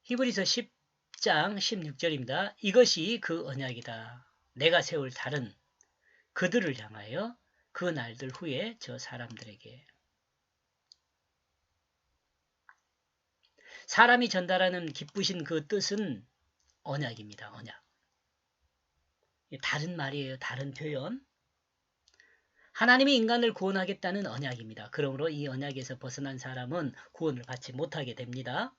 히브리서 10장 16절입니다. 이것이 그 언약이다. 내가 세울 달은 그들을 향하여 그 날들 후에 저 사람들에게. 사람이 전달하는 기쁘신 그 뜻은 언약입니다. 언약. 다른 말이에요. 다른 표현. 하나님이 인간을 구원하겠다는 언약입니다. 그러므로 이 언약에서 벗어난 사람은 구원을 받지 못하게 됩니다.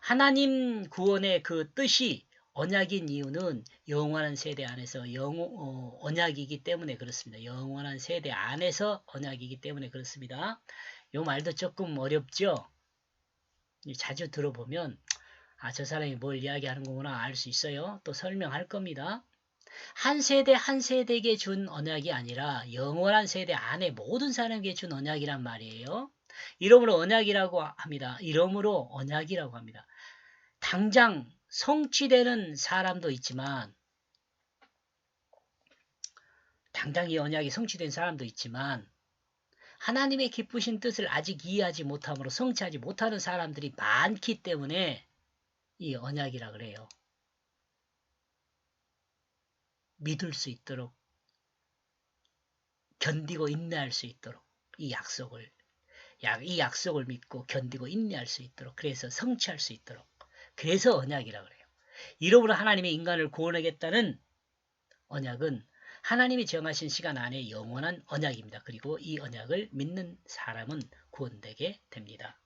하나님 구원의 그 뜻이 언약인 이유는 영원한 세대 안에서 언약이기 때문에 그렇습니다. 영원한 세대 안에서 언약이기 때문에 그렇습니다. 이 말도 조금 어렵죠? 자주 들어보면 저 사람이 뭘 이야기하는 거구나 알 수 있어요. 또 설명할 겁니다. 한 세대 한 세대에게 준 언약이 아니라 영원한 세대 안에 모든 사람에게 준 언약이란 말이에요. 이러므로 언약이라고 합니다. 이러므로 언약이라고 합니다. 당장 성취되는 사람도 있지만 당장 이 언약이 성취된 사람도 있지만 하나님의 기쁘신 뜻을 아직 이해하지 못함으로 성취하지 못하는 사람들이 많기 때문에 이 언약이라 그래요. 믿을 수 있도록 견디고 인내할 수 있도록 이 약속을 믿고 견디고 인내할 수 있도록 그래서 성취할 수 있도록 그래서 언약이라 그래요. 이러므로 하나님이 인간을 구원하겠다는 언약은 하나님이 정하신 시간 안에 영원한 언약입니다. 그리고 이 언약을 믿는 사람은 구원되게 됩니다.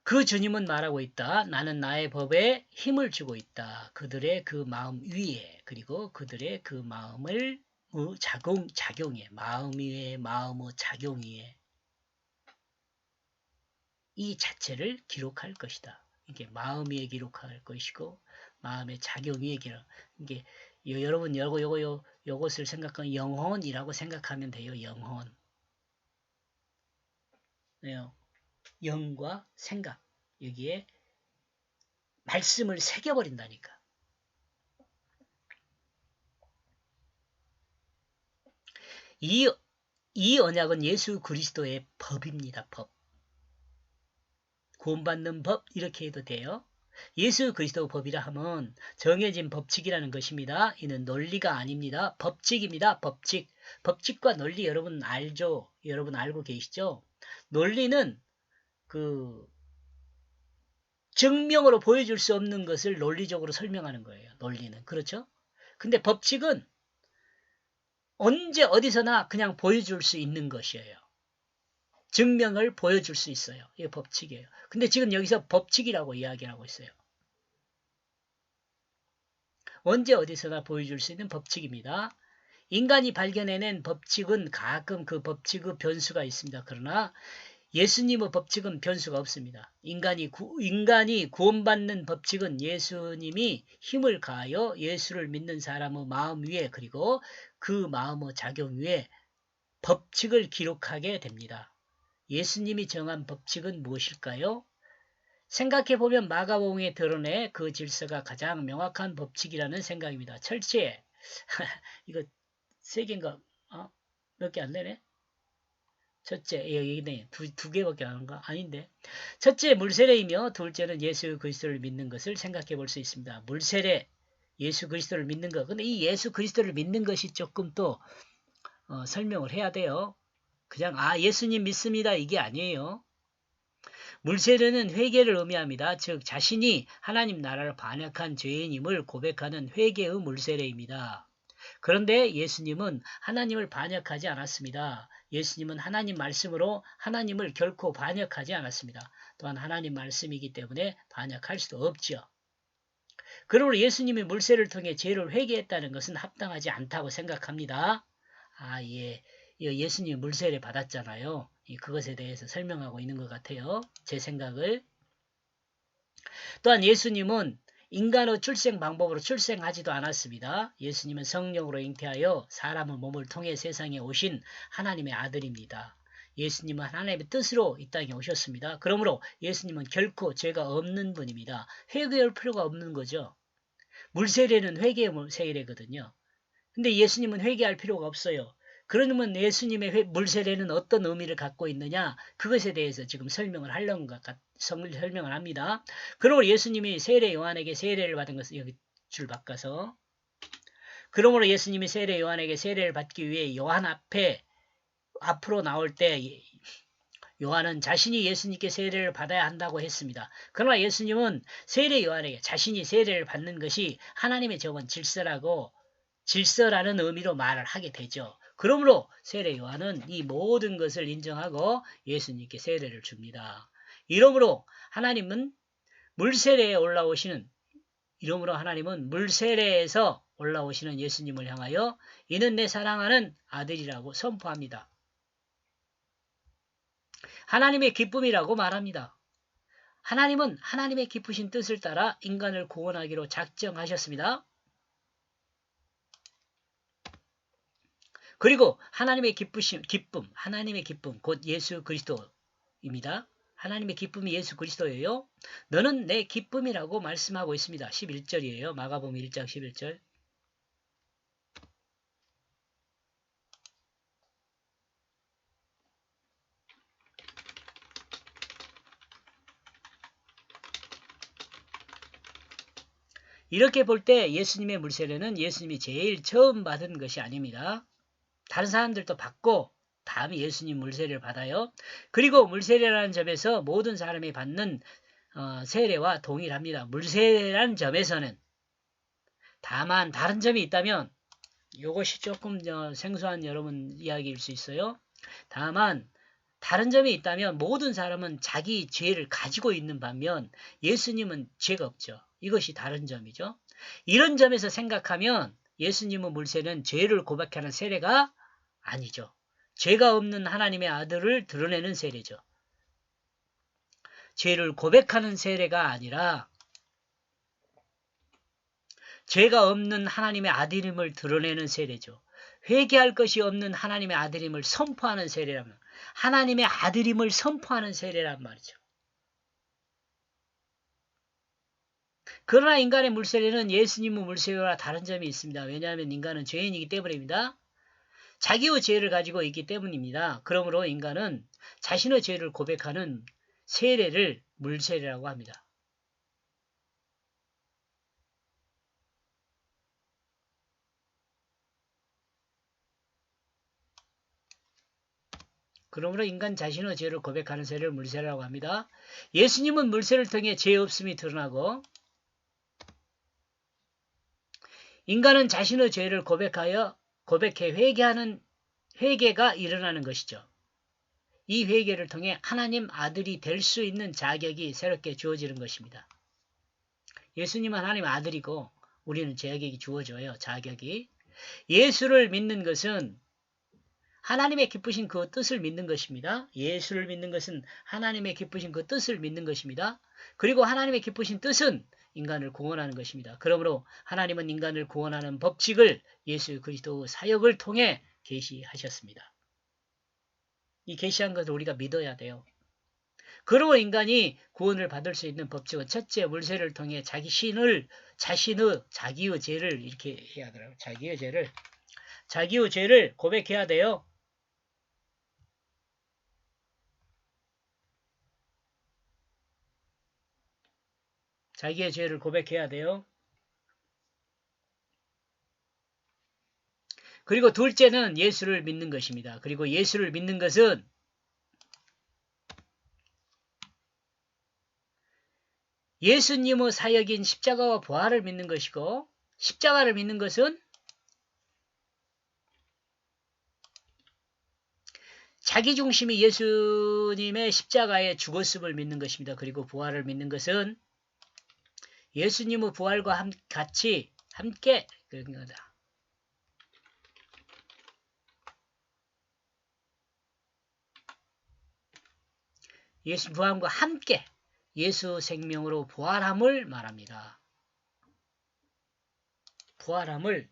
그 주님은 말하고 있다. 나는 나의 법에 힘을 주고 있다. 그들의 그 마음 위에 그리고 그들의 그 마음을 작용에 마음 위에 마음의 작용 위에 이 자체를 기록할 것이다. 이게 마음 위에 기록할 것이고 마음의 작용 위에 기록. 이게 여러분 요것을 생각하면 영혼이라고 생각하면 돼요. 영혼. 영과 생각 여기에 말씀을 새겨버린다니까. 이 언약은 예수 그리스도의 법입니다. 법. 구원받는 법 이렇게 해도 돼요. 예수 그리스도 법이라 하면 정해진 법칙이라는 것입니다. 이는 논리가 아닙니다. 법칙입니다. 법칙. 법칙과 논리 여러분 알죠? 여러분 알고 계시죠? 논리는 그 증명으로 보여줄 수 없는 것을 논리적으로 설명하는 거예요. 논리는. 그렇죠? 근데 법칙은 언제 어디서나 그냥 보여줄 수 있는 것이에요. 증명을 보여줄 수 있어요. 이게 법칙이에요. 근데 지금 여기서 법칙이라고 이야기하고 있어요. 언제 어디서나 보여줄 수 있는 법칙입니다. 인간이 발견해낸 법칙은 가끔 그 법칙의 변수가 있습니다. 그러나 예수님의 법칙은 변수가 없습니다. 인간이 구원받는 법칙은 예수님이 힘을 가하여 예수를 믿는 사람의 마음 위에 그리고 그 마음의 작용 위에 법칙을 기록하게 됩니다. 예수님이 정한 법칙은 무엇일까요? 생각해보면 마가복음에 드러내 그 질서가 가장 명확한 법칙이라는 생각입니다. 철저히 이거 세 개인가 몇 개 안 되네. 첫째 여기네 두 개밖에 안 한가 아닌데 첫째 물세례이며 둘째는 예수 그리스도를 믿는 것을 생각해 볼 수 있습니다. 물세례 예수 그리스도를 믿는 것. 근데 이 예수 그리스도를 믿는 것이 조금 또 설명을 해야 돼요. 그냥 예수님 믿습니다 이게 아니에요. 물세례는 회개를 의미합니다. 즉 자신이 하나님 나라를 반역한 죄인임을 고백하는 회개의 물세례입니다. 그런데 예수님은 하나님을 반역하지 않았습니다. 예수님은 하나님 말씀으로 하나님을 결코 반역하지 않았습니다. 또한 하나님 말씀이기 때문에 반역할 수도 없죠. 그러므로 예수님이 물세를 통해 죄를 회개했다는 것은 합당하지 않다고 생각합니다. 예. 예수님이 물세를 받았잖아요. 그것에 대해서 설명하고 있는 것 같아요. 제 생각을. 또한 예수님은 인간의 출생 방법으로 출생하지도 않았습니다. 예수님은 성령으로 잉태하여 사람의 몸을 통해 세상에 오신 하나님의 아들입니다. 예수님은 하나님의 뜻으로 이 땅에 오셨습니다. 그러므로 예수님은 결코 죄가 없는 분입니다. 회개할 필요가 없는 거죠. 물세례는 회개의 세례거든요. 근데 예수님은 회개할 필요가 없어요. 그러면 예수님의 물세례는 어떤 의미를 갖고 있느냐? 그것에 대해서 지금 설명을 설명을 합니다. 그러므로 예수님이 세례 요한에게 세례를 받은 것은 여기 줄 바꿔서 그러므로 예수님이 세례 요한에게 세례를 받기 위해 요한 앞으로 나올 때 요한은 자신이 예수님께 세례를 받아야 한다고 했습니다. 그러나 예수님은 세례 요한에게 자신이 세례를 받는 것이 하나님의 정한 질서라는 의미로 말을 하게 되죠. 그러므로 세례 요한은 이 모든 것을 인정하고 예수님께 세례를 줍니다. 이러므로 하나님은 물세례에서 올라오시는 예수님을 향하여 이는 내 사랑하는 아들이라고 선포합니다. 하나님의 기쁨이라고 말합니다. 하나님은 하나님의 기쁘신 뜻을 따라 인간을 구원하기로 작정하셨습니다. 그리고 하나님의 기쁨, 곧 예수 그리스도입니다. 하나님의 기쁨이 예수 그리스도예요. 너는 내 기쁨이라고 말씀하고 있습니다. 11절이에요. 마가복음 1장 11절. 이렇게 볼 때 예수님의 물세례는 예수님이 제일 처음 받은 것이 아닙니다. 다른 사람들도 받고 다음에 예수님 물세례를 받아요. 그리고 물세례라는 점에서 모든 사람이 받는 세례와 동일합니다. 물세례라는 점에서는 다만 다른 점이 있다면 이것이 조금 생소한 여러분 이야기일 수 있어요. 다만 다른 점이 있다면 모든 사람은 자기 죄를 가지고 있는 반면 예수님은 죄가 없죠. 이것이 다른 점이죠. 이런 점에서 생각하면 예수님의 물세례는 죄를 고백하는 세례가 아니죠. 죄가 없는 하나님의 아들을 드러내는 세례죠. 죄를 고백하는 세례가 아니라 죄가 없는 하나님의 아들임을 드러내는 세례죠. 회개할 것이 없는 하나님의 아들임을 선포하는 세례라면 하나님의 아들임을 선포하는 세례란 말이죠. 그러나 인간의 물세례는 예수님의 물세례와 다른 점이 있습니다. 왜냐하면 인간은 죄인이기 때문입니다. 자기의 죄를 가지고 있기 때문입니다. 그러므로 인간은 자신의 죄를 고백하는 세례를 물세례라고 합니다. 그러므로 인간 자신의 죄를 고백하는 세례를 물세례라고 합니다. 예수님은 물세례를 통해 죄 없음이 드러나고 인간은 자신의 죄를 고백해 회개가 일어나는 것이죠. 이 회개를 통해 하나님 아들이 될 수 있는 자격이 새롭게 주어지는 것입니다. 예수님은 하나님 아들이고 우리는 자격이 주어져요. 자격이. 예수를 믿는 것은 하나님의 기쁘신 그 뜻을 믿는 것입니다. 예수를 믿는 것은 하나님의 기쁘신 그 뜻을 믿는 것입니다. 그리고 하나님의 기쁘신 뜻은 인간을 구원하는 것입니다. 그러므로 하나님은 인간을 구원하는 법칙을 예수 그리스도 사역을 통해 계시하셨습니다. 이 계시한 것을 우리가 믿어야 돼요. 그러므로 인간이 구원을 받을 수 있는 법칙은 첫째 물세를 통해 자기의 죄를 이렇게 해야 하더라고요. 자기의 죄를 고백해야 돼요. 자기의 죄를 고백해야 돼요. 그리고 둘째는 예수를 믿는 것입니다. 그리고 예수를 믿는 것은 예수님의 사역인 십자가와 부활을 믿는 것이고 십자가를 믿는 것은 자기중심이 예수님의 십자가에 죽었음을 믿는 것입니다. 그리고 부활을 믿는 것은 예수님의 부활과 같이 함께 그런 거다. 예수 부활과 함께 예수 생명으로 부활함을 말합니다. 부활함을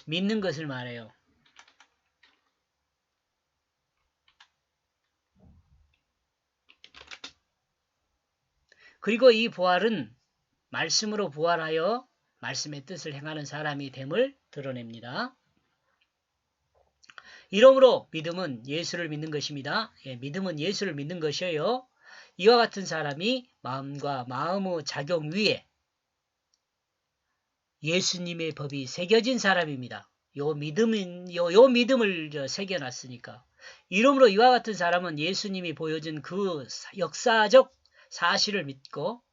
믿는 것을 말해요. 그리고 이 부활은 말씀으로 부활하여 말씀의 뜻을 행하는 사람이 됨을 드러냅니다. 이러므로 믿음은 예수를 믿는 것입니다. 예, 믿음은 예수를 믿는 것이에요. 이와 같은 사람이 마음과 마음의 작용 위에 예수님의 법이 새겨진 사람입니다. 요 믿음을 새겨놨으니까. 이러므로 이와 같은 사람은 예수님이 보여준 그 역사적 사실을 믿고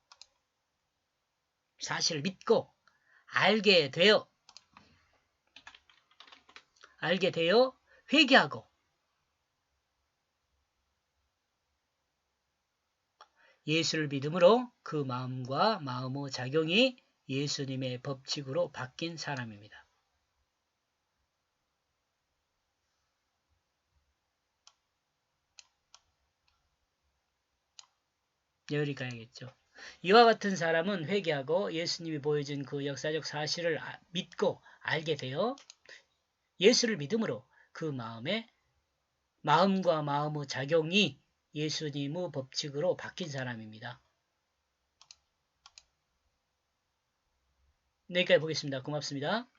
알게 되어 회개하고 예수를 믿음으로 그 마음과 마음의 작용이 예수님의 법칙으로 바뀐 사람입니다. 여기 가야겠죠. 이와 같은 사람은 회개하고 예수님이 보여준 그 역사적 사실을 믿고 알게 되어 예수를 믿음으로 그 마음과 마음의 작용이 예수님의 법칙으로 바뀐 사람입니다. 여기까지 보겠습니다. 고맙습니다.